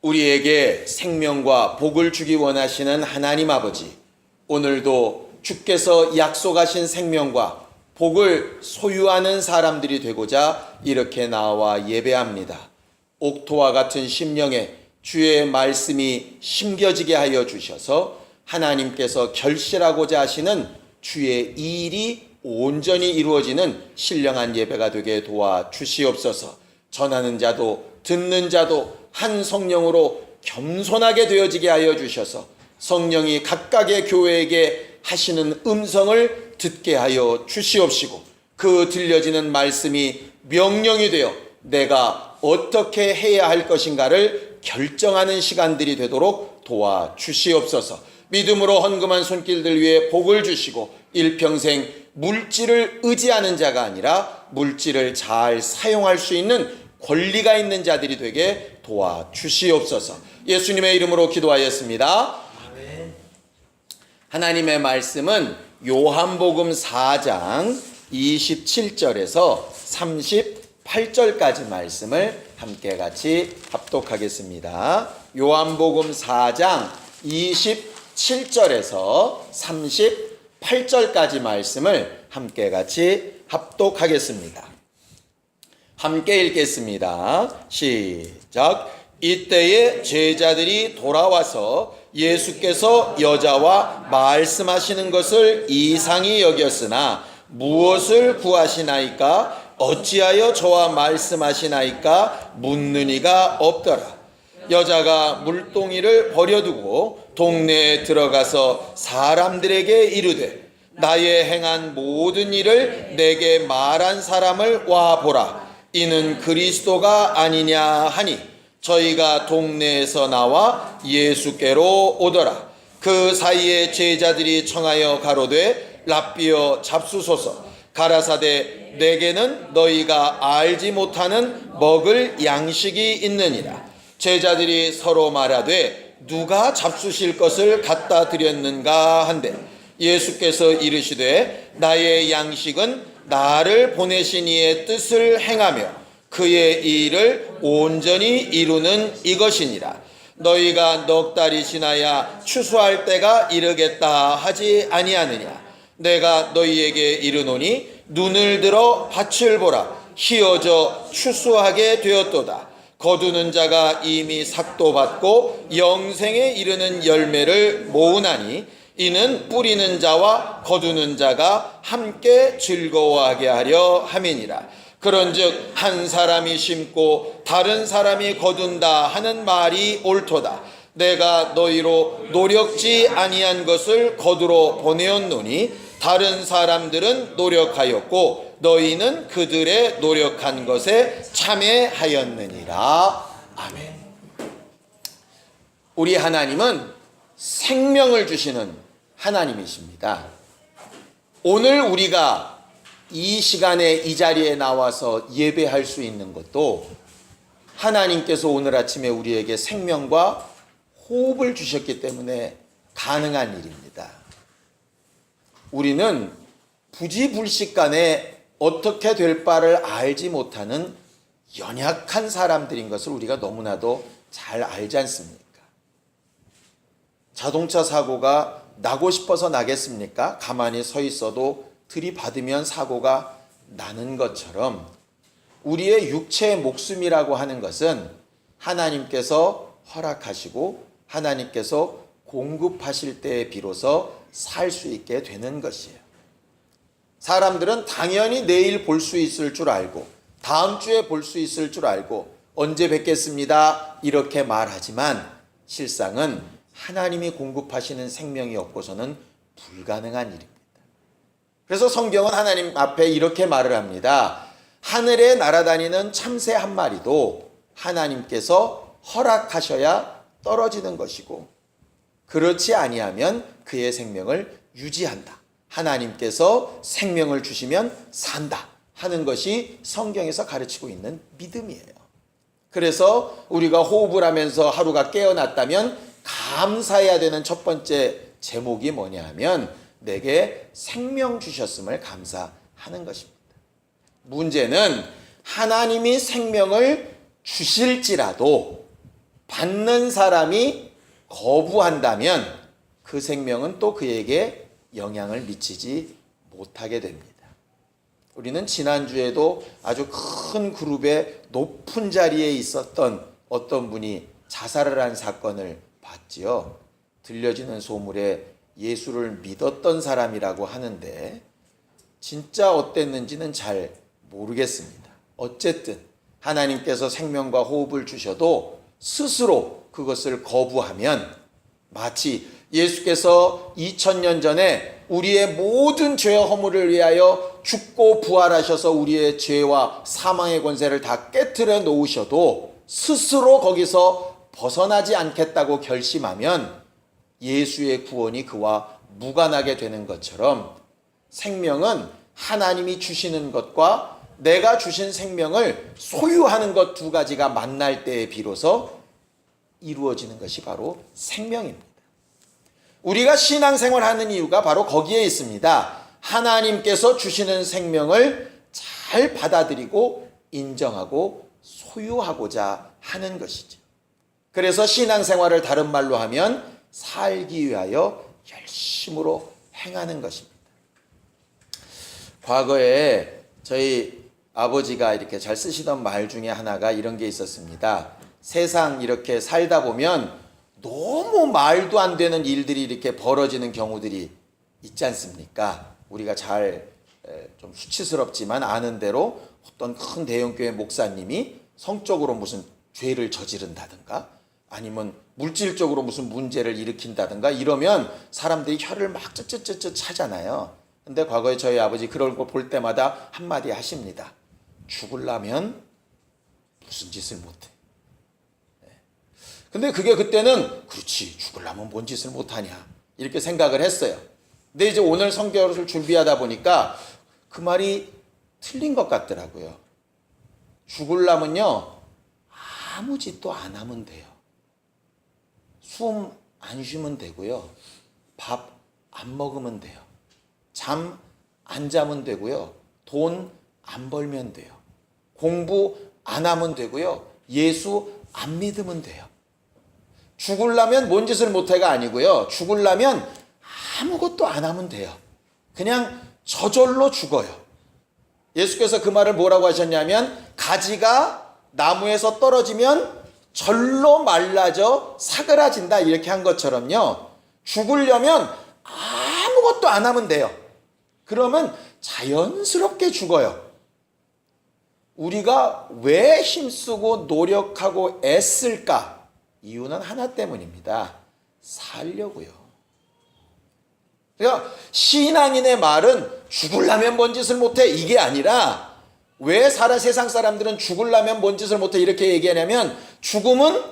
우리에게 생명과 복을 주기 원하시는 하나님 아버지, 오늘도 주께서 약속하신 생명과 복을 소유하는 사람들이 되고자 이렇게 나와 예배합니다. 옥토와 같은 심령에 주의 말씀이 심겨지게 하여 주셔서 하나님께서 결실하고자 하시는 주의 이 일이 온전히 이루어지는 신령한 예배가 되게 도와주시옵소서. 전하는 자도 듣는 자도 한 성령으로 겸손하게 되어지게 하여 주셔서 성령이 각각의 교회에게 하시는 음성을 듣게 하여 주시옵시고, 그 들려지는 말씀이 명령이 되어 내가 어떻게 해야 할 것인가를 결정하는 시간들이 되도록 도와주시옵소서. 믿음으로 헌금한 손길들 위해 복을 주시고 일평생 물질을 의지하는 자가 아니라 물질을 잘 사용할 수 있는 권리가 있는 자들이 되게 도와주시옵소서. 예수님의 이름으로 기도하였습니다. 아멘. 하나님의 말씀은 요한복음 4장 27절에서 38절까지 말씀을 함께 같이 합독하겠습니다. 요한복음 4장 27절에서 38절까지 말씀을 함께 같이 합독하겠습니다. 함께 읽겠습니다. 시작. 이때에 제자들이 돌아와서 예수께서 여자와 말씀하시는 것을 이상히 여겼으나 무엇을 구하시나이까? 어찌하여 저와 말씀하시나이까? 묻는 이가 없더라. 여자가 물동이를 버려두고 동네에 들어가서 사람들에게 이르되 나의 행한 모든 일을 내게 말한 사람을 와보라. 이는 그리스도가 아니냐 하니 저희가 동네에서 나와 예수께로 오더라. 그 사이에 제자들이 청하여 가로되 랍비여 잡수소서. 가라사대 내게는 너희가 알지 못하는 먹을 양식이 있느니라. 제자들이 서로 말하되 누가 잡수실 것을 갖다 드렸는가 한데 예수께서 이르시되 나의 양식은 나를 보내신 이의 뜻을 행하며 그의 일을 온전히 이루는 이것이니라. 너희가 넉 달이 지나야 추수할 때가 이르겠다 하지 아니하느냐. 내가 너희에게 이르노니 눈을 들어 밭을 보라. 희어져 추수하게 되었도다. 거두는 자가 이미 삭도 받고 영생에 이르는 열매를 모으나니 이는 뿌리는 자와 거두는 자가 함께 즐거워하게 하려 함이니라. 그런즉 한 사람이 심고 다른 사람이 거둔다 하는 말이 옳도다. 내가 너희로 노력지 아니한 것을 거두러 보내었노니 다른 사람들은 노력하였고 너희는 그들의 노력한 것에 참여하였느니라. 아멘. 우리 하나님은 생명을 주시는 하나님이십니다. 오늘 우리가 이 시간에 이 자리에 나와서 예배할 수 있는 것도 하나님께서 오늘 아침에 우리에게 생명과 호흡을 주셨기 때문에 가능한 일입니다. 우리는 부지불식간에 어떻게 될 바를 알지 못하는 연약한 사람들인 것을 우리가 너무나도 잘 알지 않습니까? 자동차 사고가 나고 싶어서 나겠습니까? 가만히 서 있어도 들이받으면 사고가 나는 것처럼 우리의 육체의 목숨이라고 하는 것은 하나님께서 허락하시고 하나님께서 공급하실 때에 비로소 살 수 있게 되는 것이에요. 사람들은 당연히 내일 볼 수 있을 줄 알고 다음 주에 볼 수 있을 줄 알고 언제 뵙겠습니다 이렇게 말하지만 실상은 하나님이 공급하시는 생명이 없고서는 불가능한 일입니다. 그래서 성경은 하나님 앞에 이렇게 말을 합니다. 하늘에 날아다니는 참새 한 마리도 하나님께서 허락하셔야 떨어지는 것이고 그렇지 아니하면 그의 생명을 유지한다. 하나님께서 생명을 주시면 산다 하는 것이 성경에서 가르치고 있는 믿음이에요. 그래서 우리가 호흡을 하면서 하루가 깨어났다면 감사해야 되는 첫 번째 제목이 뭐냐 하면 내게 생명 주셨음을 감사하는 것입니다. 문제는 하나님이 생명을 주실지라도 받는 사람이 거부한다면 그 생명은 또 그에게 영향을 미치지 못하게 됩니다. 우리는 지난주에도 아주 큰 그룹의 높은 자리에 있었던 어떤 분이 자살을 한 사건을 봤지요. 들려지는 소문에 예수를 믿었던 사람이라고 하는데 진짜 어땠는지는 잘 모르겠습니다. 어쨌든 하나님께서 생명과 호흡을 주셔도 스스로 그것을 거부하면 마치 예수께서 2000년 전에 우리의 모든 죄와 허물을 위하여 죽고 부활하셔서 우리의 죄와 사망의 권세를 다 깨트려 놓으셔도 스스로 거기서 벗어나지 않겠다고 결심하면 예수의 구원이 그와 무관하게 되는 것처럼 생명은 하나님이 주시는 것과 내가 주신 생명을 소유하는 것 두 가지가 만날 때에 비로소 이루어지는 것이 바로 생명입니다. 우리가 신앙생활을 하는 이유가 바로 거기에 있습니다. 하나님께서 주시는 생명을 잘 받아들이고 인정하고 소유하고자 하는 것이죠. 그래서 신앙생활을 다른 말로 하면 살기 위하여 열심으로 행하는 것입니다. 과거에 저희 아버지가 이렇게 잘 쓰시던 말 중에 하나가 이런 게 있었습니다. 세상 이렇게 살다 보면 너무 말도 안 되는 일들이 이렇게 벌어지는 경우들이 있지 않습니까? 우리가 잘 좀 수치스럽지만 아는 대로 어떤 큰 대형교회 목사님이 성적으로 무슨 죄를 저지른다든가 아니면 물질적으로 무슨 문제를 일으킨다든가 이러면 사람들이 혀를 막 쯧쯧쯧쯧 차잖아요. 근데 과거에 저희 아버지 그런 거 볼 때마다 한마디 하십니다. 죽으려면 무슨 짓을 못해. 근데 그게 그때는 그렇지 죽으려면 뭔 짓을 못하냐 이렇게 생각을 했어요. 근데 이제 오늘 성경을 준비하다 보니까 그 말이 틀린 것 같더라고요. 죽으려면요 아무 짓도 안 하면 돼요. 숨 안 쉬면 되고요. 밥 안 먹으면 돼요. 잠 안 자면 되고요. 돈 안 벌면 돼요. 공부 안 하면 되고요. 예수 안 믿으면 돼요. 죽으려면 뭔 짓을 못해가 아니고요. 죽으려면 아무것도 안 하면 돼요. 그냥 저절로 죽어요. 예수께서 그 말을 뭐라고 하셨냐면 가지가 나무에서 떨어지면 절로 말라져 사그라진다 이렇게 한 것처럼요. 죽으려면 아무것도 안 하면 돼요. 그러면 자연스럽게 죽어요. 우리가 왜 힘쓰고 노력하고 애쓸까? 이유는 하나 때문입니다. 살려고요. 그러니까 신앙인의 말은 죽으려면 뭔 짓을 못해 이게 아니라 왜 세상 사람들은 죽으려면 뭔 짓을 못해 이렇게 얘기하냐면 죽음은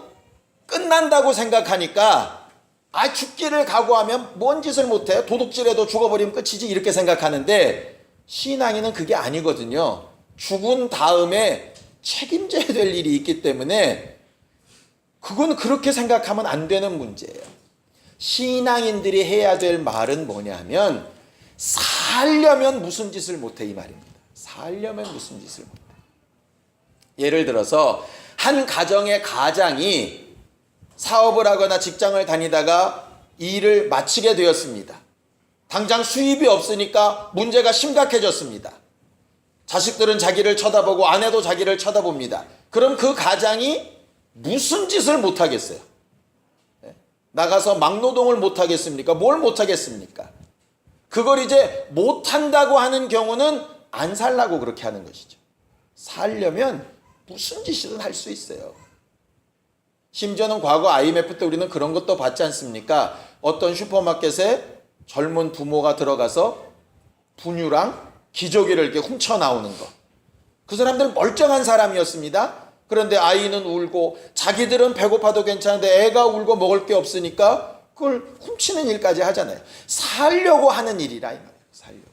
끝난다고 생각하니까 죽기를 각오하면 뭔 짓을 못해 도둑질해도 죽어버리면 끝이지 이렇게 생각하는데 신앙인은 그게 아니거든요. 죽은 다음에 책임져야 될 일이 있기 때문에 그건 그렇게 생각하면 안 되는 문제예요. 신앙인들이 해야 될 말은 뭐냐면 살려면 무슨 짓을 못해 이 말입니다. 살려면 무슨 짓을 못해. 예를 들어서 한 가정의 가장이 사업을 하거나 직장을 다니다가 일을 마치게 되었습니다. 당장 수입이 없으니까 문제가 심각해졌습니다. 자식들은 자기를 쳐다보고 아내도 자기를 쳐다봅니다. 그럼 그 가장이 무슨 짓을 못하겠어요? 나가서 막노동을 못하겠습니까? 뭘 못하겠습니까? 그걸 이제 못한다고 하는 경우는 안 살라고 그렇게 하는 것이죠. 살려면 무슨 짓이든 할 수 있어요. 심지어는 과거 IMF 때 우리는 그런 것도 봤지 않습니까? 어떤 슈퍼마켓에 젊은 부모가 들어가서 분유랑 기저귀를 이렇게 훔쳐 나오는 거. 그 사람들은 멀쩡한 사람이었습니다. 그런데 아이는 울고 자기들은 배고파도 괜찮은데 애가 울고 먹을 게 없으니까 그걸 훔치는 일까지 하잖아요. 살려고 하는 일이라 이 말이에요. 살려고.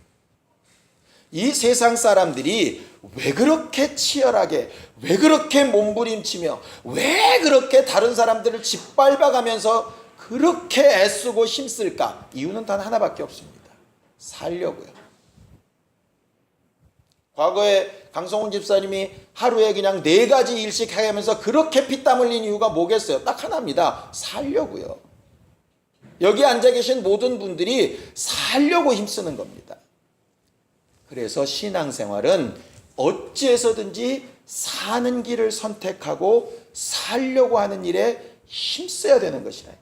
이 세상 사람들이 왜 그렇게 치열하게 왜 그렇게 몸부림치며 왜 그렇게 다른 사람들을 짓밟아가면서 그렇게 애쓰고 힘쓸까? 이유는 단 하나밖에 없습니다. 살려고요. 과거에 강성훈 집사님이 하루에 그냥 4가지 일씩 해가면서 그렇게 피땀 흘린 이유가 뭐겠어요? 딱 하나입니다. 살려고요. 여기 앉아 계신 모든 분들이 살려고 힘쓰는 겁니다. 그래서 신앙생활은 어찌해서든지 사는 길을 선택하고 살려고 하는 일에 힘써야 되는 것이라.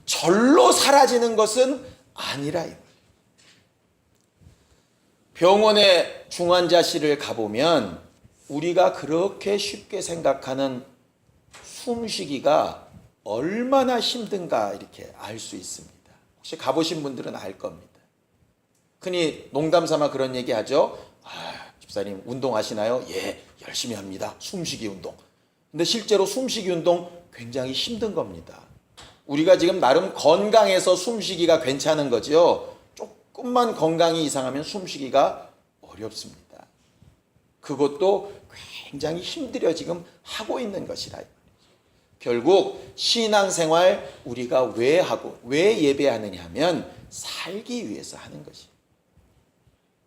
절로 사라지는 것은 아니라. 병원에 중환자실을 가보면 우리가 그렇게 쉽게 생각하는 숨쉬기가 얼마나 힘든가 이렇게 알 수 있습니다. 혹시 가보신 분들은 알 겁니다. 흔히 농담 삼아 그런 얘기 하죠. 집사님 운동하시나요? 예, 열심히 합니다. 숨쉬기 운동. 근데 실제로 숨쉬기 운동 굉장히 힘든 겁니다. 우리가 지금 나름 건강해서 숨쉬기가 괜찮은 거죠. 조금만 건강이 이상하면 숨쉬기가 어렵습니다. 그것도 굉장히 힘들어 지금 하고 있는 것이라. 결국 신앙생활 우리가 왜 하고 왜 예배하느냐 하면 살기 위해서 하는 것이에요.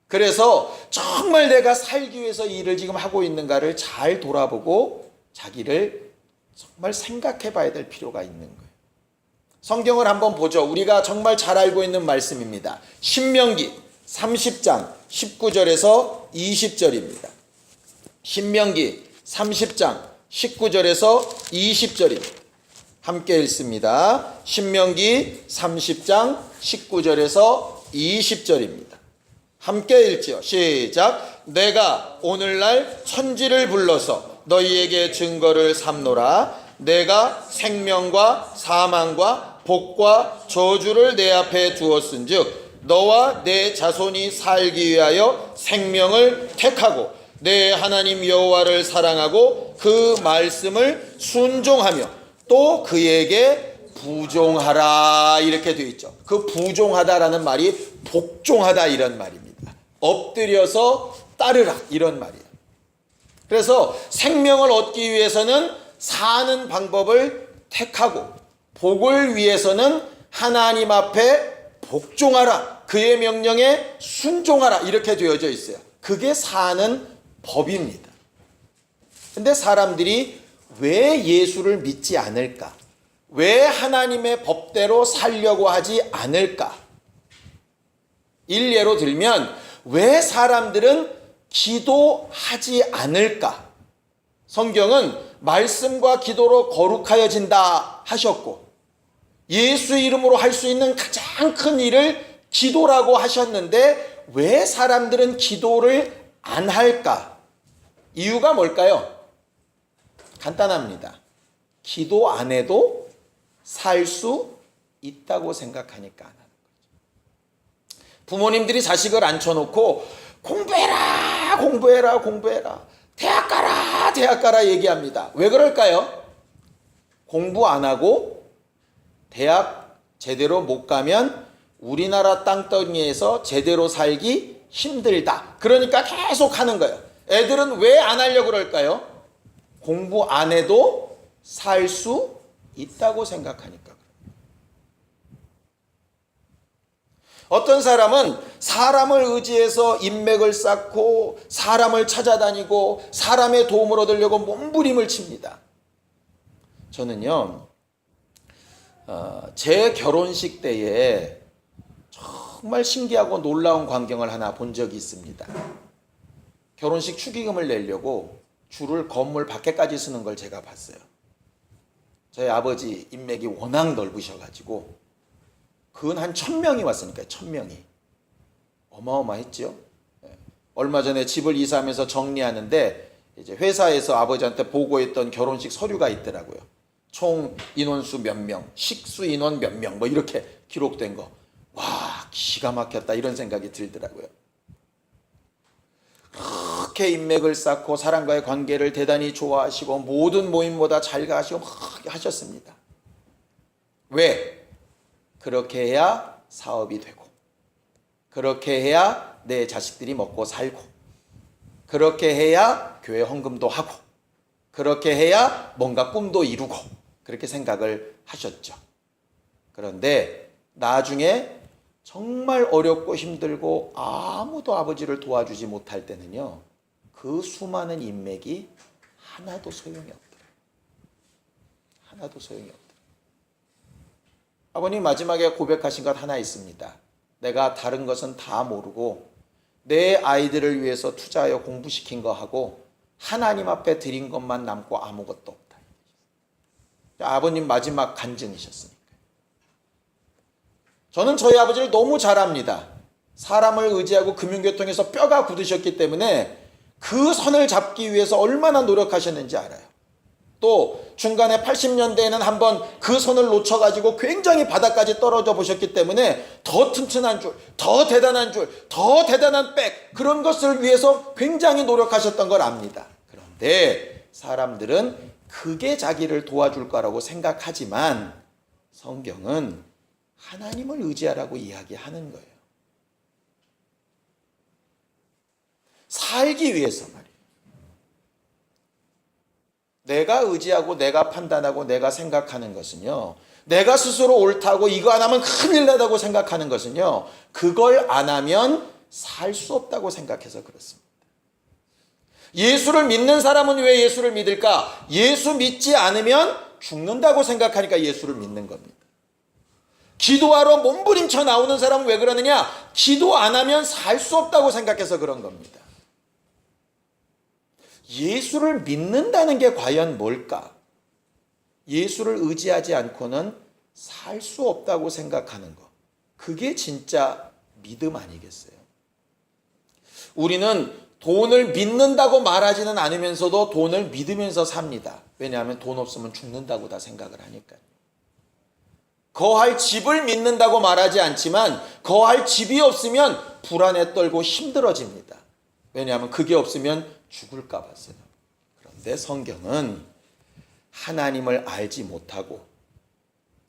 그래서 정말 내가 살기 위해서 이 일을 지금 하고 있는가를 잘 돌아보고 자기를 정말 생각해 봐야 될 필요가 있는 거예요. 성경을 한번 보죠. 우리가 정말 잘 알고 있는 말씀입니다. 신명기 30장 19절에서 20절입니다. 신명기 30장 19절에서 20절입니다. 함께 읽습니다. 신명기 30장 19절에서 20절입니다. 함께 읽지요. 시작. 내가 오늘날 천지를 불러서 너희에게 증거를 삼노라. 내가 생명과 사망과 복과 저주를 내 앞에 두었은즉 너와 내 자손이 살기 위하여 생명을 택하고 내 하나님 여호와를 사랑하고 그 말씀을 순종하며 또 그에게 부종하라 이렇게 되어 있죠. 그 부종하다라는 말이 복종하다 이런 말입니다. 엎드려서 따르라 이런 말이에요. 그래서 생명을 얻기 위해서는 사는 방법을 택하고 복을 위해서는 하나님 앞에 복종하라. 그의 명령에 순종하라. 이렇게 되어져 있어요. 그게 사는 법입니다. 근데 사람들이 왜 예수를 믿지 않을까? 왜 하나님의 법대로 살려고 하지 않을까? 일례로 들면 왜 사람들은 기도하지 않을까? 성경은 말씀과 기도로 거룩하여진다 하셨고 예수 이름으로 할 수 있는 가장 큰 일을 기도라고 하셨는데 왜 사람들은 기도를 안 할까? 이유가 뭘까요? 간단합니다. 기도 안 해도 살 수 있다고 생각하니까 안 하는 거죠. 부모님들이 자식을 앉혀놓고 공부해라 공부해라 공부해라 대학 가라 대학 가라 얘기합니다. 왜 그럴까요? 공부 안 하고 대학 제대로 못 가면 우리나라 땅덩이에서 제대로 살기 힘들다. 그러니까 계속 하는 거예요. 애들은 왜 안 하려고 그럴까요? 공부 안 해도 살 수 있다고 생각하니까. 어떤 사람은 사람을 의지해서 인맥을 쌓고 사람을 찾아다니고 사람의 도움을 얻으려고 몸부림을 칩니다. 저는요, 제 결혼식 때에 정말 신기하고 놀라운 광경을 하나 본 적이 있습니다. 결혼식 축의금을 내려고 줄을 건물 밖에까지 서는 걸 제가 봤어요. 저희 아버지 인맥이 워낙 넓으셔가지고 그건 한 1000명이 왔으니까요. 1000명이. 어마어마했죠. 얼마 전에 집을 이사하면서 정리하는데 이제 회사에서 아버지한테 보고했던 결혼식 서류가 있더라고요. 총 인원수 몇 명, 식수 인원 몇 명, 뭐 이렇게 기록된 거. 와, 기가 막혔다 이런 생각이 들더라고요. 그렇게 인맥을 쌓고 사람과의 관계를 대단히 좋아하시고 모든 모임보다 잘 가시고 막 하셨습니다. 왜? 그렇게 해야 사업이 되고 그렇게 해야 내 자식들이 먹고 살고 그렇게 해야 교회 헌금도 하고 그렇게 해야 뭔가 꿈도 이루고 그렇게 생각을 하셨죠. 그런데 나중에 정말 어렵고 힘들고 아무도 아버지를 도와주지 못할 때는요, 그 수많은 인맥이 하나도 소용이 없더라. 하나도 소용이 없더라. 아버님 마지막에 고백하신 것 하나 있습니다. 내가 다른 것은 다 모르고 내 아이들을 위해서 투자하여 공부시킨 거 하고 하나님 앞에 드린 것만 남고 아무것도 없다. 아버님 마지막 간증이셨으니까. 저는 저희 아버지를 너무 잘 압니다. 사람을 의지하고 금융계통에서 뼈가 굳으셨기 때문에 그 선을 잡기 위해서 얼마나 노력하셨는지 알아요. 또 중간에 80년대에는 한번 그 선을 놓쳐가지고 굉장히 바닥까지 떨어져 보셨기 때문에 더 튼튼한 줄, 더 대단한 줄, 더 대단한 백, 그런 것을 위해서 굉장히 노력하셨던 걸 압니다. 그런데 사람들은 그게 자기를 도와줄 거라고 생각하지만 성경은 하나님을 의지하라고 이야기하는 거예요. 살기 위해서 말이에요. 내가 의지하고 내가 판단하고 내가 생각하는 것은요, 내가 스스로 옳다고 이거 안 하면 큰일 나다고 생각하는 것은요, 그걸 안 하면 살 수 없다고 생각해서 그렇습니다. 예수를 믿는 사람은 왜 예수를 믿을까? 예수 믿지 않으면 죽는다고 생각하니까 예수를 믿는 겁니다. 기도하러 몸부림쳐 나오는 사람은 왜 그러느냐? 기도 안 하면 살 수 없다고 생각해서 그런 겁니다. 예수를 믿는다는 게 과연 뭘까? 예수를 의지하지 않고는 살 수 없다고 생각하는 것. 그게 진짜 믿음 아니겠어요? 우리는 돈을 믿는다고 말하지는 않으면서도 돈을 믿으면서 삽니다. 왜냐하면 돈 없으면 죽는다고 다 생각을 하니까요. 거할 집을 믿는다고 말하지 않지만 거할 집이 없으면 불안에 떨고 힘들어집니다. 왜냐하면 그게 없으면 죽을까 봐서요. 그런데 성경은 하나님을 알지 못하고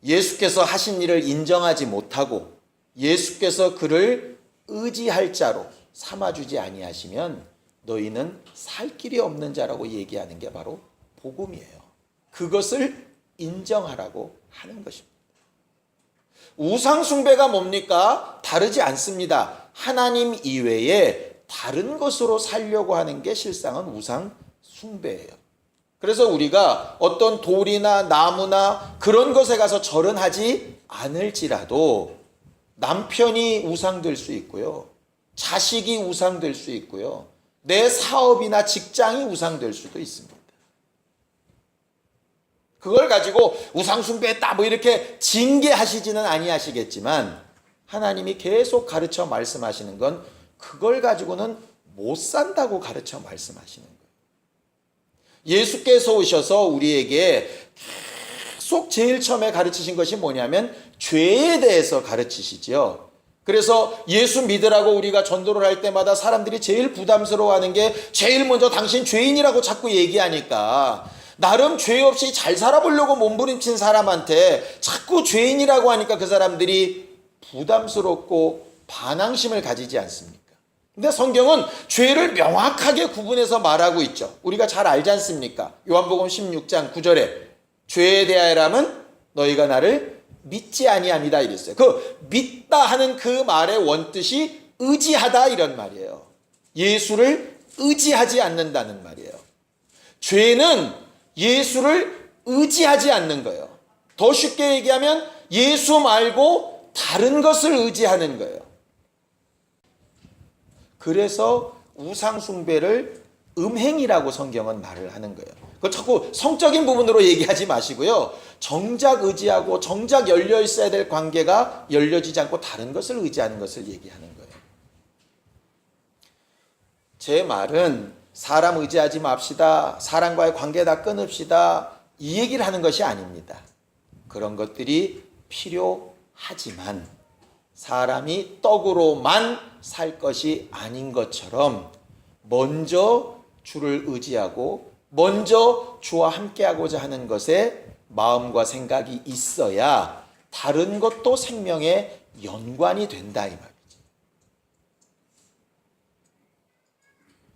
예수께서 하신 일을 인정하지 못하고 예수께서 그를 의지할 자로 삼아주지 아니하시면 너희는 살 길이 없는 자라고 얘기하는 게 바로 복음이에요. 그것을 인정하라고 하는 것입니다. 우상 숭배가 뭡니까? 다르지 않습니다. 하나님 이외에 다른 것으로 살려고 하는 게 실상은 우상 숭배예요. 그래서 우리가 어떤 돌이나 나무나 그런 것에 가서 절은 하지 않을지라도 남편이 우상될 수 있고요. 자식이 우상될 수 있고요. 내 사업이나 직장이 우상될 수도 있습니다. 그걸 가지고 우상 숭배했다 뭐 이렇게 징계하시지는 아니하시겠지만 하나님이 계속 가르쳐 말씀하시는 건 그걸 가지고는 못 산다고 가르쳐 말씀하시는 거예요. 예수께서 오셔서 우리에게 계속 제일 처음에 가르치신 것이 뭐냐면 죄에 대해서 가르치시죠. 그래서 예수 믿으라고 우리가 전도를 할 때마다 사람들이 제일 부담스러워하는 게 제일 먼저 당신 죄인이라고 자꾸 얘기하니까 나름 죄 없이 잘 살아보려고 몸부림친 사람한테 자꾸 죄인이라고 하니까 그 사람들이 부담스럽고 반항심을 가지지 않습니까? 근데 성경은 죄를 명확하게 구분해서 말하고 있죠. 우리가 잘 알지 않습니까? 요한복음 16장 9절에 죄에 대하여라면 너희가 나를 믿지 아니함이다 이랬어요. 그 믿다 하는 그 말의 원뜻이 의지하다 이런 말이에요. 예수를 의지하지 않는다는 말이에요. 죄는 예수를 의지하지 않는 거예요. 더 쉽게 얘기하면 예수 말고 다른 것을 의지하는 거예요. 그래서 우상 숭배를 음행이라고 성경은 말을 하는 거예요. 그걸 자꾸 성적인 부분으로 얘기하지 마시고요. 정작 의지하고 정작 열려 있어야 될 관계가 열려지지 않고 다른 것을 의지하는 것을 얘기하는 거예요. 제 말은 사람 의지하지 맙시다. 사람과의 관계 다 끊읍시다. 이 얘기를 하는 것이 아닙니다. 그런 것들이 필요하지만 사람이 떡으로만 살 것이 아닌 것처럼 먼저 주를 의지하고 먼저 주와 함께하고자 하는 것에 마음과 생각이 있어야 다른 것도 생명의 연관이 된다 이 말이죠.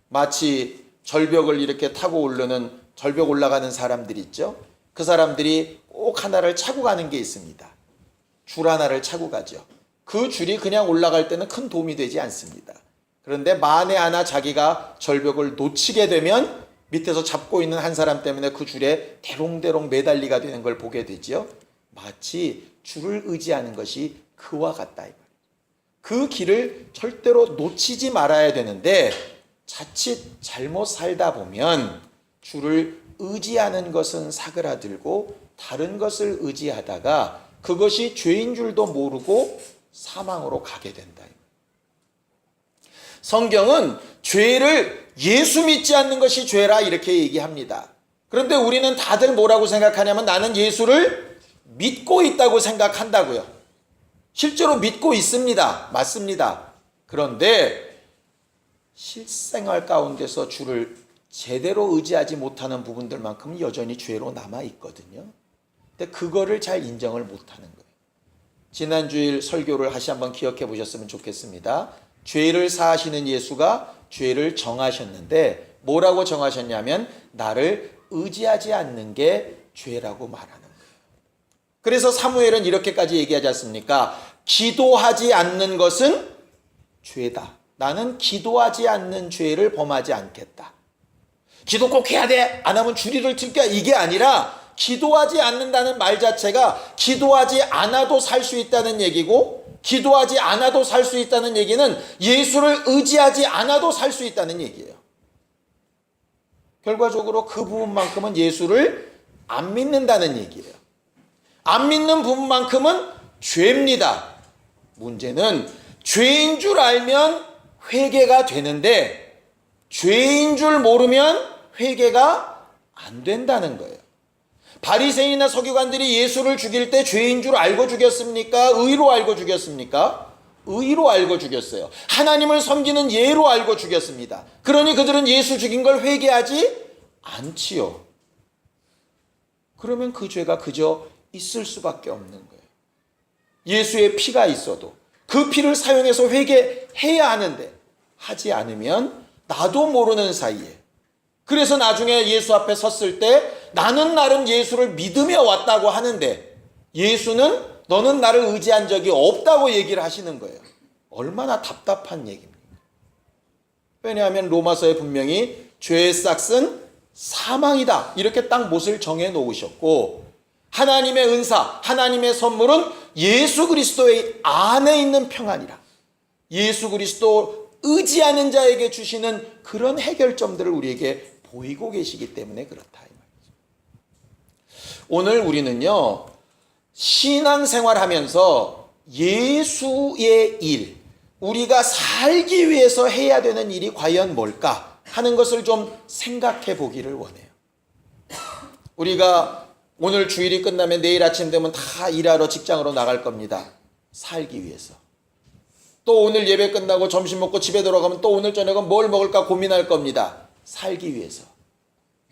마치 절벽을 이렇게 타고 오르는 절벽 올라가는 사람들 있죠. 그 사람들이 꼭 하나를 차고 가는 게 있습니다. 줄 하나를 차고 가죠. 그 줄이 그냥 올라갈 때는 큰 도움이 되지 않습니다. 그런데 만에 하나 자기가 절벽을 놓치게 되면 밑에서 잡고 있는 한 사람 때문에 그 줄에 대롱대롱 매달리가 되는 걸 보게 되지요. 마치 줄을 의지하는 것이 그와 같다. 그 길을 절대로 놓치지 말아야 되는데 자칫 잘못 살다 보면 줄을 의지하는 것은 사그라들고 다른 것을 의지하다가 그것이 죄인 줄도 모르고 사망으로 가게 된다. 성경은 죄를 예수 믿지 않는 것이 죄라 이렇게 얘기합니다. 그런데 우리는 다들 뭐라고 생각하냐면 나는 예수를 믿고 있다고 생각한다고요. 실제로 믿고 있습니다. 맞습니다. 그런데 실생활 가운데서 주를 제대로 의지하지 못하는 부분들만큼 여전히 죄로 남아 있거든요. 근데 그거를 잘 인정을 못하는 거예요. 지난주일 설교를 다시 한번 기억해 보셨으면 좋겠습니다. 죄를 사하시는 예수가 죄를 정하셨는데 뭐라고 정하셨냐면 나를 의지하지 않는 게 죄라고 말하는 거예요. 그래서 사무엘은 이렇게까지 얘기하지 않습니까? 기도하지 않는 것은 죄다. 나는 기도하지 않는 죄를 범하지 않겠다. 기도 꼭 해야 돼. 안 하면 주리를 틀게. 이게 아니라 기도하지 않는다는 말 자체가 기도하지 않아도 살 수 있다는 얘기고 기도하지 않아도 살 수 있다는 얘기는 예수를 의지하지 않아도 살 수 있다는 얘기예요. 결과적으로 그 부분만큼은 예수를 안 믿는다는 얘기예요. 안 믿는 부분만큼은 죄입니다. 문제는 죄인 줄 알면 회개가 되는데 죄인 줄 모르면 회개가 안 된다는 거예요. 바리새인이나 서기관들이 예수를 죽일 때 죄인 줄 알고 죽였습니까? 의로 알고 죽였습니까? 의로 알고 죽였어요. 하나님을 섬기는 예로 알고 죽였습니다. 그러니 그들은 예수 죽인 걸 회개하지 않지요. 그러면 그 죄가 그저 있을 수밖에 없는 거예요. 예수의 피가 있어도 그 피를 사용해서 회개해야 하는데 하지 않으면 나도 모르는 사이에 그래서 나중에 예수 앞에 섰을 때 나는 나름 예수를 믿으며 왔다고 하는데 예수는 너는 나를 의지한 적이 없다고 얘기를 하시는 거예요. 얼마나 답답한 얘기입니까? 왜냐하면 로마서에 분명히 죄의 싹은 사망이다 이렇게 딱 못을 정해 놓으셨고 하나님의 은사, 하나님의 선물은 예수 그리스도의 안에 있는 평안이라 예수 그리스도 의지하는 자에게 주시는 그런 해결점들을 우리에게 보이고 계시기 때문에 그렇다. 오늘 우리는요, 신앙생활하면서 예수의 일, 우리가 살기 위해서 해야 되는 일이 과연 뭘까 하는 것을 좀 생각해 보기를 원해요. 우리가 오늘 주일이 끝나면 내일 아침 되면 다 일하러 직장으로 나갈 겁니다. 살기 위해서. 또 오늘 예배 끝나고 점심 먹고 집에 돌아가면 또 오늘 저녁은 뭘 먹을까 고민할 겁니다. 살기 위해서.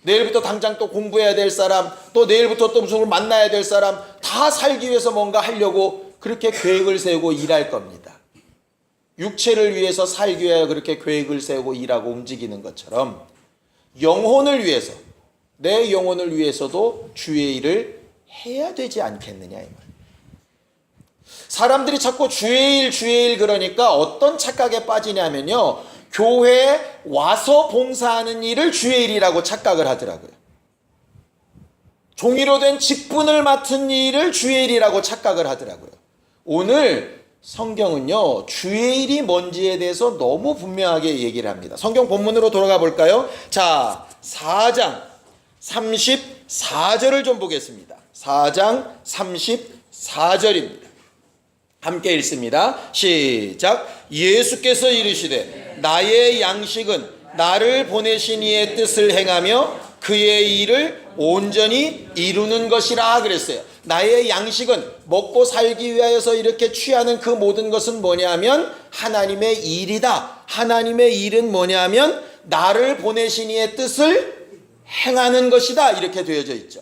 내일부터 당장 또 공부해야 될 사람, 또 내일부터 또 무슨 만나야 될 사람, 다 살기 위해서 뭔가 하려고 그렇게 계획을 세우고 일할 겁니다. 육체를 위해서 살기 위해 그렇게 계획을 세우고 일하고 움직이는 것처럼 영혼을 위해서, 내 영혼을 위해서도 주의 일을 해야 되지 않겠느냐 이 말이에요. 사람들이 자꾸 주의 일 그러니까 어떤 착각에 빠지냐면요. 교회에 와서 봉사하는 일을 주의 일이라고 착각을 하더라고요. 종이로 된 직분을 맡은 일을 주의 일이라고 착각을 하더라고요. 오늘 성경은요. 주의 일이 뭔지에 대해서 너무 분명하게 얘기를 합니다. 성경 본문으로 돌아가 볼까요? 자, 4장 34절을 좀 보겠습니다. 4장 34절입니다. 함께 읽습니다. 시작. 예수께서 이르시되 나의 양식은 나를 보내신 이의 뜻을 행하며 그의 일을 온전히 이루는 것이라 그랬어요. 나의 양식은 먹고 살기 위하여서 이렇게 취하는 그 모든 것은 뭐냐면 하나님의 일이다. 하나님의 일은 뭐냐면 나를 보내신 이의 뜻을 행하는 것이다. 이렇게 되어져 있죠.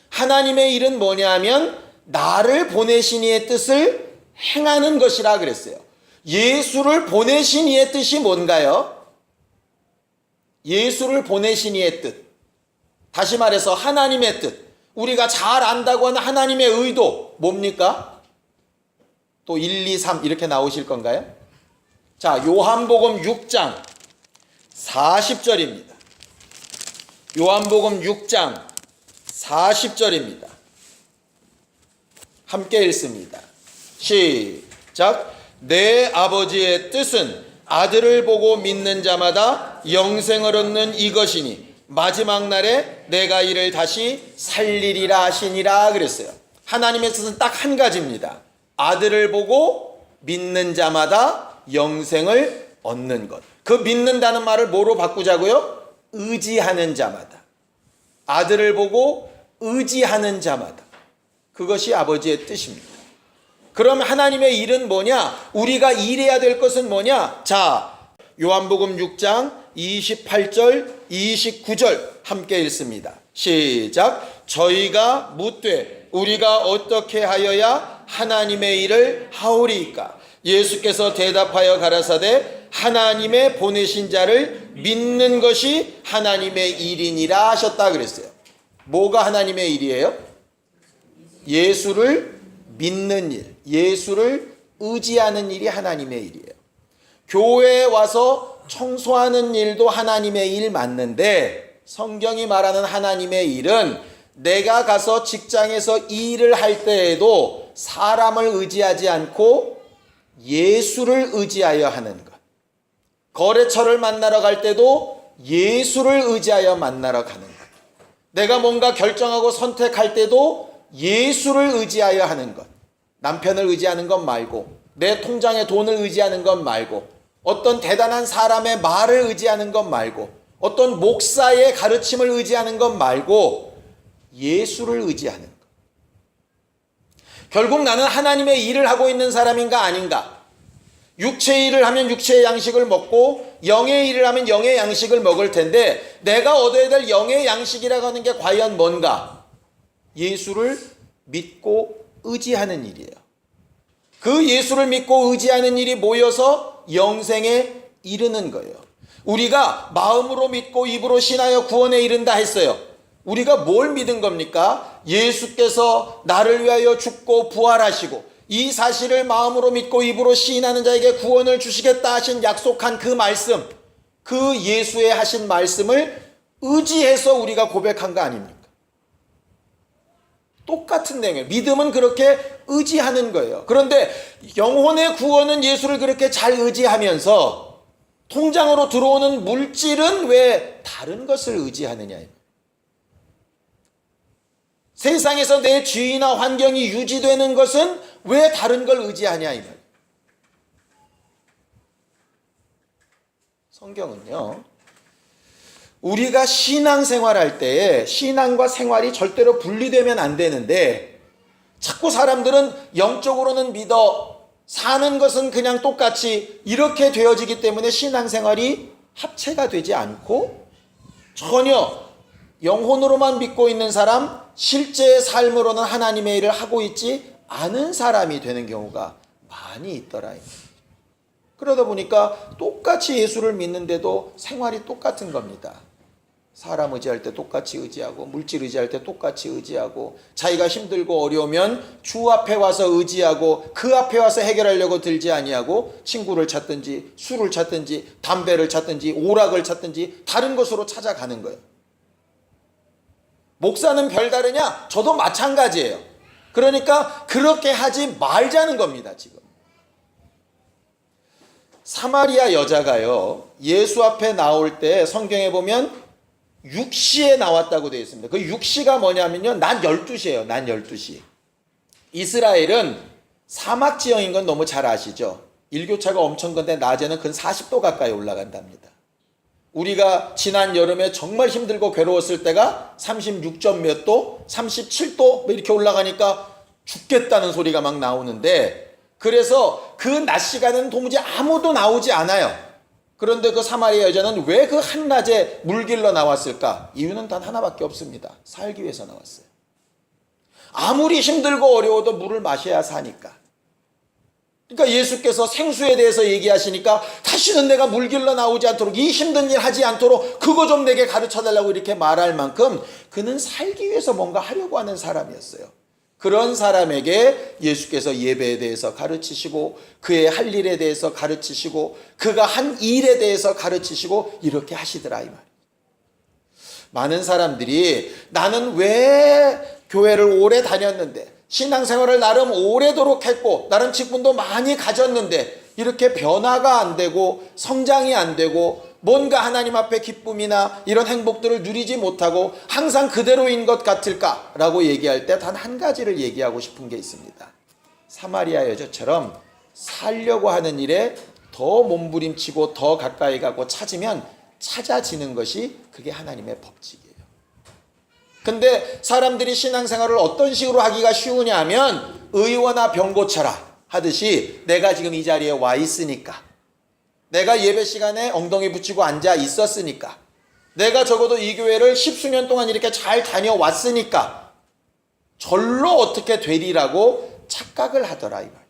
하나님의 일은 뭐냐면 나를 보내신 이의 뜻을 행하는 것이라 그랬어요. 예수를 보내신 이의 뜻이 뭔가요? 예수를 보내신 이의 뜻. 다시 말해서 하나님의 뜻. 우리가 잘 안다고 하는 하나님의 의도 뭡니까? 또 1, 2, 3 이렇게 나오실 건가요? 자, 요한복음 6장 40절입니다. 요한복음 6장 40절입니다. 함께 읽습니다. 시작. 내 아버지의 뜻은 아들을 보고 믿는 자마다 영생을 얻는 이것이니 마지막 날에 내가 이를 다시 살리리라 하시니라 그랬어요. 하나님의 뜻은 딱 한 가지입니다. 아들을 보고 믿는 자마다 영생을 얻는 것. 그 믿는다는 말을 뭐로 바꾸자고요? 의지하는 자마다. 아들을 보고 의지하는 자마다. 그것이 아버지의 뜻입니다. 그럼 하나님의 일은 뭐냐? 우리가 일해야 될 것은 뭐냐? 자, 요한복음 6장 28절 29절 함께 읽습니다. 시작. 저희가 묻되 우리가 어떻게 하여야 하나님의 일을 하오리이까? 예수께서 대답하여 가라사대 하나님의 보내신 자를 믿는 것이 하나님의 일이니라 하셨다 그랬어요. 뭐가 하나님의 일이에요? 예수를 믿는 일, 예수를 의지하는 일이 하나님의 일이에요. 교회에 와서 청소하는 일도 하나님의 일 맞는데, 성경이 말하는 하나님의 일은 내가 가서 직장에서 일을 할 때에도 사람을 의지하지 않고 예수를 의지하여 하는 것. 거래처를 만나러 갈 때도 예수를 의지하여 만나러 가는 것. 내가 뭔가 결정하고 선택할 때도 예수를 의지하여 하는 것. 남편을 의지하는 것 말고, 내 통장에 돈을 의지하는 것 말고, 어떤 대단한 사람의 말을 의지하는 것 말고, 어떤 목사의 가르침을 의지하는 것 말고 예수를 의지하는 것. 결국 나는 하나님의 일을 하고 있는 사람인가 아닌가? 육체의 일을 하면 육체의 양식을 먹고 영의 일을 하면 영의 양식을 먹을 텐데, 내가 얻어야 될 영의 양식이라고 하는 게 과연 뭔가? 예수를 믿고 의지하는 일이에요. 그 예수를 믿고 의지하는 일이 모여서 영생에 이르는 거예요. 우리가 마음으로 믿고 입으로 신하여 구원에 이른다 했어요. 우리가 뭘 믿은 겁니까? 예수께서 나를 위하여 죽고 부활하시고 이 사실을 마음으로 믿고 입으로 시인하는 자에게 구원을 주시겠다 하신 약속한 그 말씀, 그 예수의 하신 말씀을 의지해서 우리가 고백한 거 아닙니까? 똑같은 내용이에요. 믿음은 그렇게 의지하는 거예요. 그런데 영혼의 구원은 예수를 그렇게 잘 의지하면서 통장으로 들어오는 물질은 왜 다른 것을 의지하느냐. 세상에서 내 지위나 환경이 유지되는 것은 왜 다른 걸 의지하냐 이 말. 성경은요, 우리가 신앙생활할 때에 신앙과 생활이 절대로 분리되면 안 되는데, 자꾸 사람들은 영적으로는 믿어, 사는 것은 그냥 똑같이 이렇게 되어지기 때문에 신앙생활이 합체가 되지 않고 전혀 영혼으로만 믿고 있는 사람, 실제의 삶으로는 하나님의 일을 하고 있지 않은 사람이 되는 경우가 많이 있더라. 그러다 보니까 똑같이 예수를 믿는데도 생활이 똑같은 겁니다. 사람 의지할 때 똑같이 의지하고, 물질 의지할 때 똑같이 의지하고, 자기가 힘들고 어려우면 주 앞에 와서 의지하고, 그 앞에 와서 해결하려고 들지 아니하고 친구를 찾든지 술을 찾든지 담배를 찾든지 오락을 찾든지 다른 것으로 찾아가는 거예요. 목사는 별다르냐? 저도 마찬가지예요. 그러니까 그렇게 하지 말자는 겁니다. 지금 사마리아 여자가요, 예수 앞에 나올 때 성경에 보면 6시에 나왔다고 되어 있습니다. 그 6시가 뭐냐면요, 낮 12시예요. 낮 12시. 이스라엘은 사막 지형인 건 너무 잘 아시죠? 일교차가 엄청 큰데 낮에는 근 40도 가까이 올라간답니다. 우리가 지난 여름에 정말 힘들고 괴로웠을 때가 36점 몇 도, 37도 이렇게 올라가니까 죽겠다는 소리가 막 나오는데, 그래서 그 낮 시간은 도무지 아무도 나오지 않아요. 그런데 그 사마리아 여자는 왜 그 한낮에 물길러 나왔을까? 이유는 단 하나밖에 없습니다. 살기 위해서 나왔어요. 아무리 힘들고 어려워도 물을 마셔야 사니까. 그러니까 예수께서 생수에 대해서 얘기하시니까 다시는 내가 물길러 나오지 않도록, 이 힘든 일 하지 않도록 그거 좀 내게 가르쳐달라고 이렇게 말할 만큼 그는 살기 위해서 뭔가 하려고 하는 사람이었어요. 그런 사람에게 예수께서 예배에 대해서 가르치시고 그의 할 일에 대해서 가르치시고 그가 한 일에 대해서 가르치시고 이렇게 하시더라 이 말이에요. 많은 사람들이 나는 왜 교회를 오래 다녔는데 신앙생활을 나름 오래도록 했고 나름 직분도 많이 가졌는데 이렇게 변화가 안 되고 성장이 안 되고 뭔가 하나님 앞에 기쁨이나 이런 행복들을 누리지 못하고 항상 그대로인 것 같을까라고 얘기할 때 단 한 가지를 얘기하고 싶은 게 있습니다. 사마리아 여자처럼 살려고 하는 일에 더 몸부림치고 더 가까이 가고 찾으면 찾아지는 것이 그게 하나님의 법칙이에요. 근데 사람들이 신앙생활을 어떤 식으로 하기가 쉬우냐 하면 의원아 병 고쳐라 하듯이 내가 지금 이 자리에 와 있으니까, 내가 예배 시간에 엉덩이 붙이고 앉아 있었으니까, 내가 적어도 이 교회를 10수년 동안 이렇게 잘 다녀왔으니까 절로 어떻게 되리라고 착각을 하더라 이 말이에요.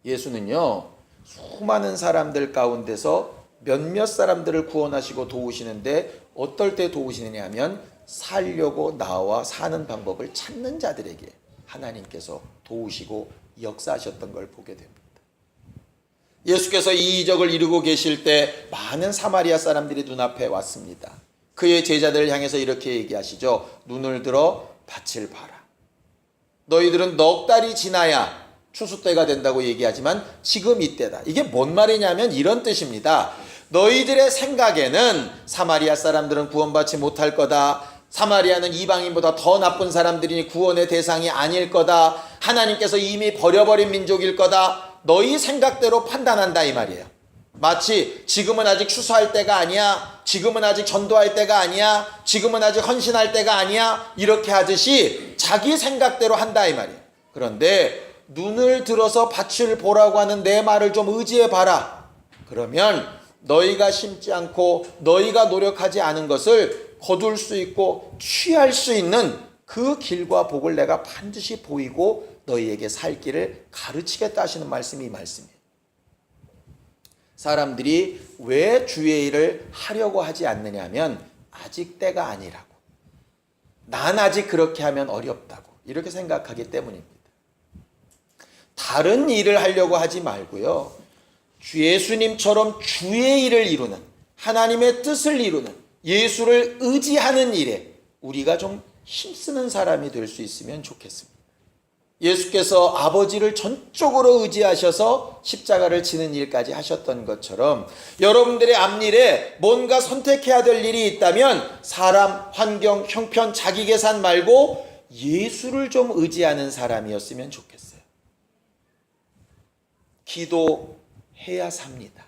예수는요 수많은 사람들 가운데서 몇몇 사람들을 구원하시고 도우시는데 어떨 때 도우시느냐 하면 살려고 나와 사는 방법을 찾는 자들에게 하나님께서 도우시고 역사하셨던 걸 보게 됩니다. 예수께서 이 이적을 이루고 계실 때 많은 사마리아 사람들이 눈앞에 왔습니다. 그의 제자들을 향해서 이렇게 얘기하시죠. 눈을 들어 밭을 봐라. 너희들은 넉 달이 지나야 추수 때가 된다고 얘기하지만 지금 이때다. 이게 뭔 말이냐면 이런 뜻입니다. 너희들의 생각에는 사마리아 사람들은 구원받지 못할 거다. 사마리아는 이방인보다 더 나쁜 사람들이니 구원의 대상이 아닐 거다. 하나님께서 이미 버려버린 민족일 거다. 너희 생각대로 판단한다 이 말이에요. 마치 지금은 아직 추수할 때가 아니야. 지금은 아직 전도할 때가 아니야. 지금은 아직 헌신할 때가 아니야. 이렇게 하듯이 자기 생각대로 한다 이 말이에요. 그런데 눈을 들어서 밭을 보라고 하는 내 말을 좀 의지해 봐라. 그러면 너희가 심지 않고 너희가 노력하지 않은 것을 거둘 수 있고 취할 수 있는 그 길과 복을 내가 반드시 보이고 너희에게 살 길을 가르치겠다 하시는 말씀이 이 말씀이에요. 사람들이 왜 주의 일을 하려고 하지 않느냐 하면 아직 때가 아니라고, 난 아직 그렇게 하면 어렵다고 이렇게 생각하기 때문입니다. 다른 일을 하려고 하지 말고요, 예수님처럼 주의 일을 이루는, 하나님의 뜻을 이루는, 예수를 의지하는 일에 우리가 좀 힘쓰는 사람이 될 수 있으면 좋겠습니다. 예수께서 아버지를 전적으로 의지하셔서 십자가를 지는 일까지 하셨던 것처럼 여러분들의 앞일에 뭔가 선택해야 될 일이 있다면 사람, 환경, 형편, 자기 계산 말고 예수를 좀 의지하는 사람이었으면 좋겠어요. 기도해야 삽니다.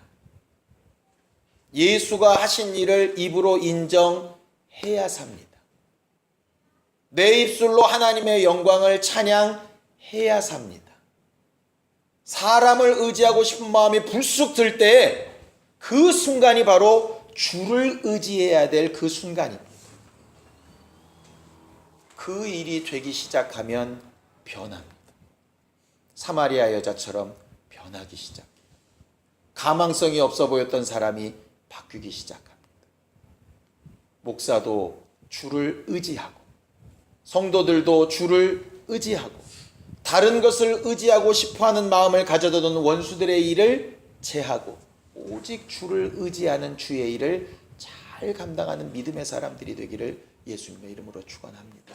예수가 하신 일을 입으로 인정해야 삽니다. 내 입술로 하나님의 영광을 찬양해야 삽니다. 사람을 의지하고 싶은 마음이 불쑥 들 때에 그 순간이 바로 주를 의지해야 될 그 순간입니다. 그 일이 되기 시작하면 변합니다. 사마리아 여자처럼 변하기 시작해요. 가망성이 없어 보였던 사람이 바뀌기 시작합니다. 목사도 주를 의지하고 성도들도 주를 의지하고 다른 것을 의지하고 싶어하는 마음을 가져두는 원수들의 일을 제하고 오직 주를 의지하는 주의 일을 잘 감당하는 믿음의 사람들이 되기를 예수님의 이름으로 축원합니다.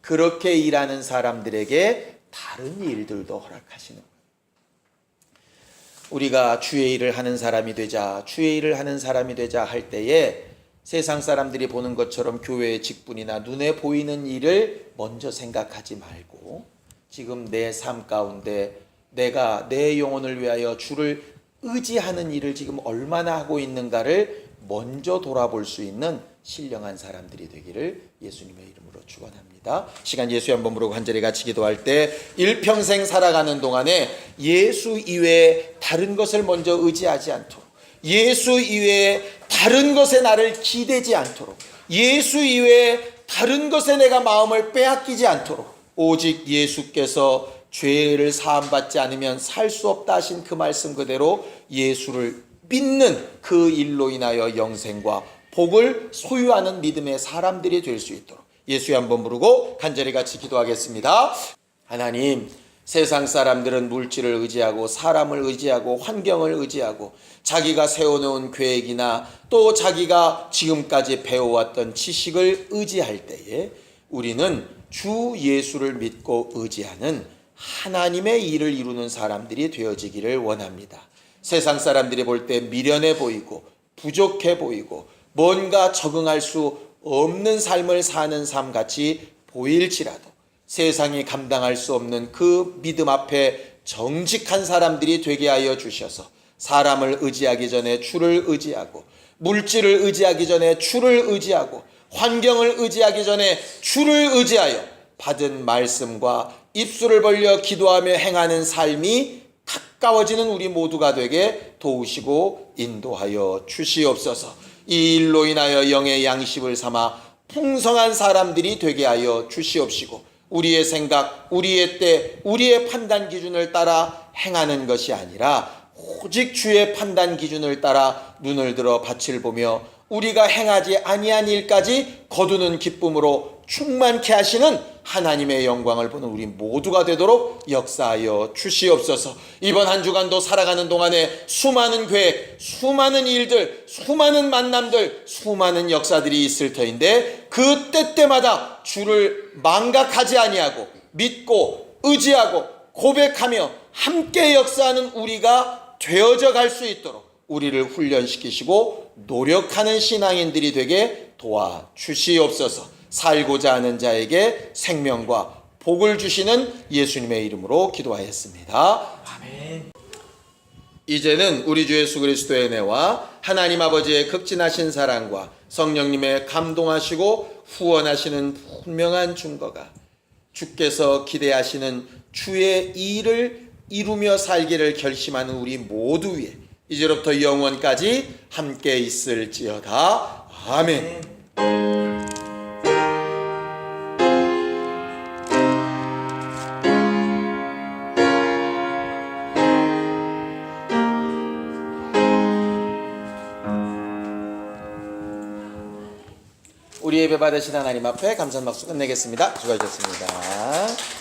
그렇게 일하는 사람들에게 다른 일들도 허락하시는 거예요. 우리가 주의 일을 하는 사람이 되자, 주의 일을 하는 사람이 되자 할 때에 세상 사람들이 보는 것처럼 교회의 직분이나 눈에 보이는 일을 먼저 생각하지 말고 지금 내 삶 가운데 내가 내 영혼을 위하여 주를 의지하는 일을 지금 얼마나 하고 있는가를 먼저 돌아볼 수 있는 신령한 사람들이 되기를 예수님의 이름으로 축원합니다. 시간 예수의 한 번으로 간절히 같이 기도할 때 일평생 살아가는 동안에 예수 이외에 다른 것을 먼저 의지하지 않도록, 예수 이외에 다른 것에 나를 기대지 않도록, 예수 이외에 다른 것에 내가 마음을 빼앗기지 않도록 오직 예수께서 죄를 사함받지 않으면 살 수 없다 하신 그 말씀 그대로 예수를 믿는 그 일로 인하여 영생과 복을 소유하는 믿음의 사람들이 될 수 있도록 예수의 한번 부르고 간절히 같이 기도하겠습니다. 하나님, 세상 사람들은 물질을 의지하고 사람을 의지하고 환경을 의지하고 자기가 세워놓은 계획이나 또 자기가 지금까지 배워왔던 지식을 의지할 때에 우리는 주 예수를 믿고 의지하는 하나님의 일을 이루는 사람들이 되어지기를 원합니다. 세상 사람들이 볼 때 미련해 보이고 부족해 보이고 뭔가 적응할 수 없는 삶을 사는 삶같이 보일지라도 세상이 감당할 수 없는 그 믿음 앞에 정직한 사람들이 되게 하여 주셔서 사람을 의지하기 전에 주를 의지하고 물질을 의지하기 전에 주를 의지하고 환경을 의지하기 전에 주를 의지하여 받은 말씀과 입술을 벌려 기도하며 행하는 삶이 가까워지는 우리 모두가 되게 도우시고 인도하여 주시옵소서. 이 일로 인하여 영의 양식을 삼아 풍성한 사람들이 되게 하여 주시옵시고 우리의 생각, 우리의 때, 우리의 판단 기준을 따라 행하는 것이 아니라 오직 주의 판단 기준을 따라 눈을 들어 밭을 보며 우리가 행하지 아니한 일까지 거두는 기쁨으로 충만케 하시는 하나님의 영광을 보는 우리 모두가 되도록 역사하여 주시옵소서. 이번 한 주간도 살아가는 동안에 수많은 계획, 수많은 일들, 수많은 만남들, 수많은 역사들이 있을 터인데 그 때때마다 주를 망각하지 아니하고 믿고 의지하고 고백하며 함께 역사하는 우리가 되어져 갈 수 있도록 우리를 훈련시키시고 노력하는 신앙인들이 되게 도와주시옵소서. 살고자 하는 자에게 생명과 복을 주시는 예수님의 이름으로 기도하였습니다. 아멘. 이제는 우리 주 예수 그리스도의 은혜와 하나님 아버지의 극진하신 사랑과 성령님의 감동하시고 후원하시는 분명한 증거가 주께서 기대하시는 주의 일을 이루며 살기를 결심하는 우리 모두 위에 이제로부터 영원까지 함께 있을지어다. 아멘. 우리 예배 받으신 하나님 앞에 감사의 박수 끝내겠습니다. 수고하셨습니다.